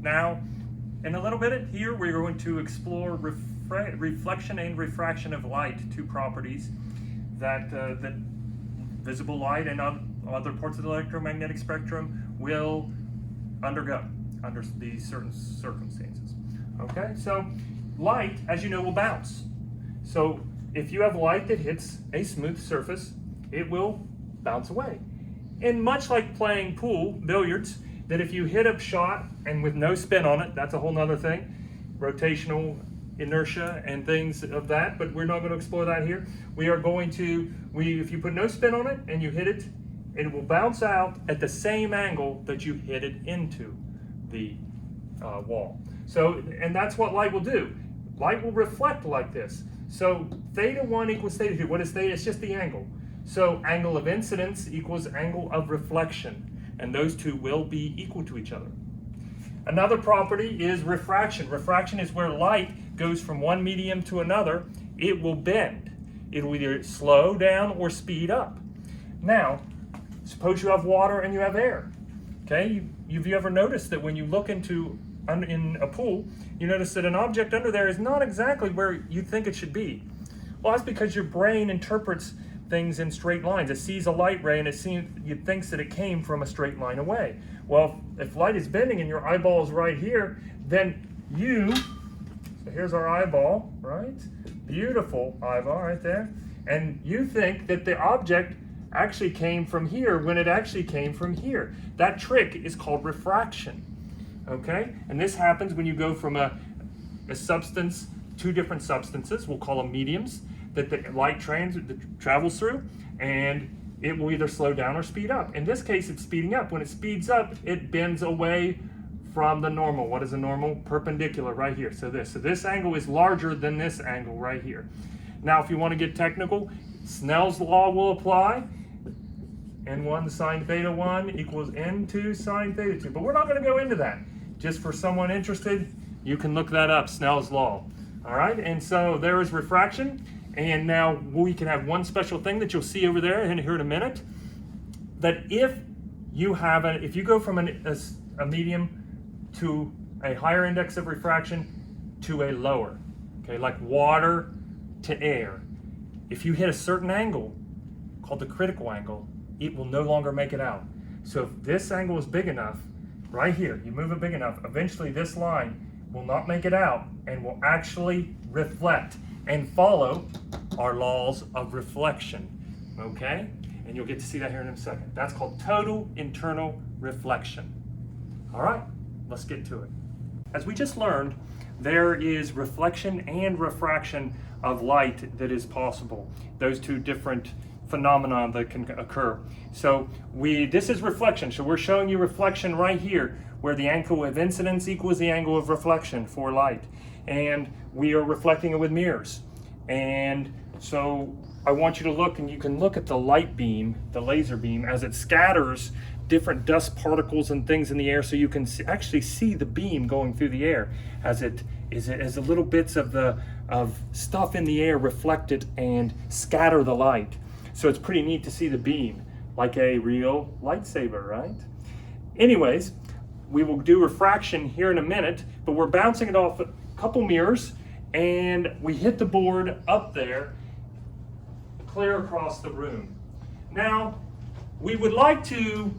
Now, in a little bit here, we're going to explore reflection and refraction of light, two properties that visible light and other parts of the electromagnetic spectrum will undergo under these certain circumstances. Okay, so light, as you know, will bounce. So if you have light that hits a smooth surface, it will bounce away. And much like playing pool, billiards, that if you hit a shot and with no spin on it, that's a whole nother thing, rotational inertia and things of that, but we're not going to explore that here. We are going to, if you put no spin on it and you hit it, it will bounce out at the same angle that you hit it into the wall. So, and that's what light will do. Light will reflect like this. So theta 1 equals theta 2. What is theta? It's just the angle. So angle of incidence equals angle of reflection, and those two will be equal to each other. Another property is refraction. Refraction is where light goes from one medium to another. It will bend. It will either slow down or speed up. Now, suppose you have water and you have air. Okay, have you ever noticed that when you look in a pool, you notice that an object under there is not exactly where you think it should be? Well, that's because your brain interprets things in straight lines. It sees a light ray and it thinks that it came from a straight line away. Well, if light is bending and your eyeball is right here, then so here's our eyeball, right? Beautiful eyeball right there. And you think that the object actually came from here when it actually came from here. That trick is called refraction, okay? And this happens when you go from a substance, two different substances, we'll call them mediums, that the light travels through, and it will either slow down or speed up. In this case, it's speeding up. When it speeds up, it bends away from the normal. What is a normal? Perpendicular right here. So this angle is larger than this angle right here. Now, if you want to get technical, Snell's law will apply. N1 sine theta 1 equals N2 sine theta 2. But we're not going to go into that. Just for someone interested, you can look that up, Snell's law. All right, and so there is refraction. And now we can have one special thing that you'll see over there and here in a minute, that if you go from a medium to a higher index of refraction to a lower, okay, like water to air, if you hit a certain angle called the critical angle, it will no longer make it out. So if this angle is big enough, right here, you move it big enough, eventually this line will not make it out and will actually reflect and follow our laws of reflection, okay? And you'll get to see that here in a second. That's called total internal reflection. All right, let's get to it. As we just learned, there is reflection and refraction of light that is possible. Those two different phenomena that can occur. So this is reflection. So we're showing you reflection right here, where the angle of incidence equals the angle of reflection for light. And we are reflecting it with mirrors. And so I want you to look, and you can look at the light beam, the laser beam, as it scatters different dust particles and things in the air, so you can actually see the beam going through the air as the little bits of stuff in the air reflect it and scatter the light. So it's pretty neat to see the beam, like a real lightsaber, right? Anyways, we will do refraction here in a minute, but we're bouncing it off a couple mirrors, and we hit the board up there, clear across the room. Now, we would like to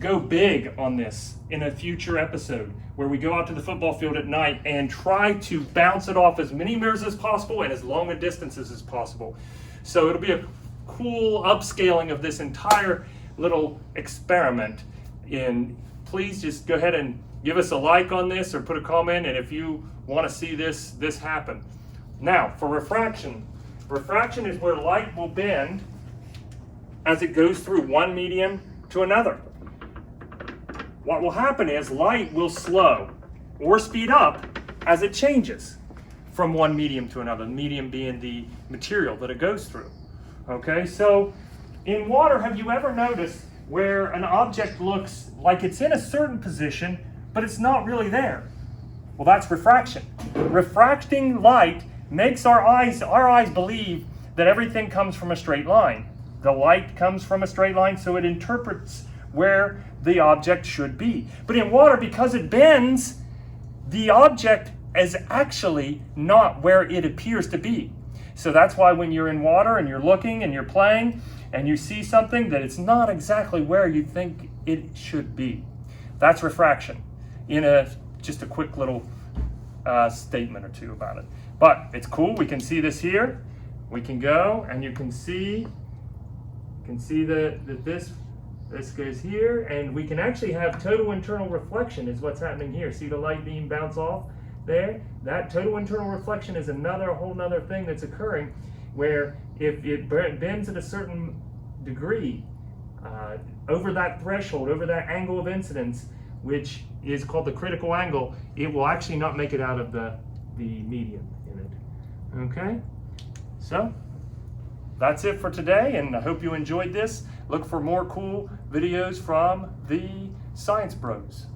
go big on this in a future episode, where we go out to the football field at night and try to bounce it off as many mirrors as possible and as long a distances as possible. So it'll be a cool upscaling of this entire little experiment. And please just go ahead and give us a like on this or put a comment, and if you want to see this happen. Now, for refraction. Refraction is where light will bend as it goes through one medium to another. What will happen is light will slow or speed up as it changes from one medium to another, the medium being the material that it goes through. Okay, so in water, have you ever noticed where an object looks like it's in a certain position, but it's not really there? Well, that's refraction. Refracting light makes our eyes believe that everything comes from a straight line. The light comes from a straight line, so it interprets where the object should be. But in water, because it bends, the object is actually not where it appears to be. So that's why when you're in water and you're looking and you're playing and you see something that it's not exactly where you think it should be. That's refraction in just a quick little statement or two about it. But it's cool, we can see this here. We can go and you can see that this goes here, and we can actually have total internal reflection is what's happening here. See the light beam bounce off there? That total internal reflection is whole nother thing that's occurring, where if it bends at a certain degree, over that threshold, over that angle of incidence, which is called the critical angle, it will actually not make it out of the medium in it. Okay? So, that's it for today, and I hope you enjoyed this. Look for more cool videos from the Science Bros.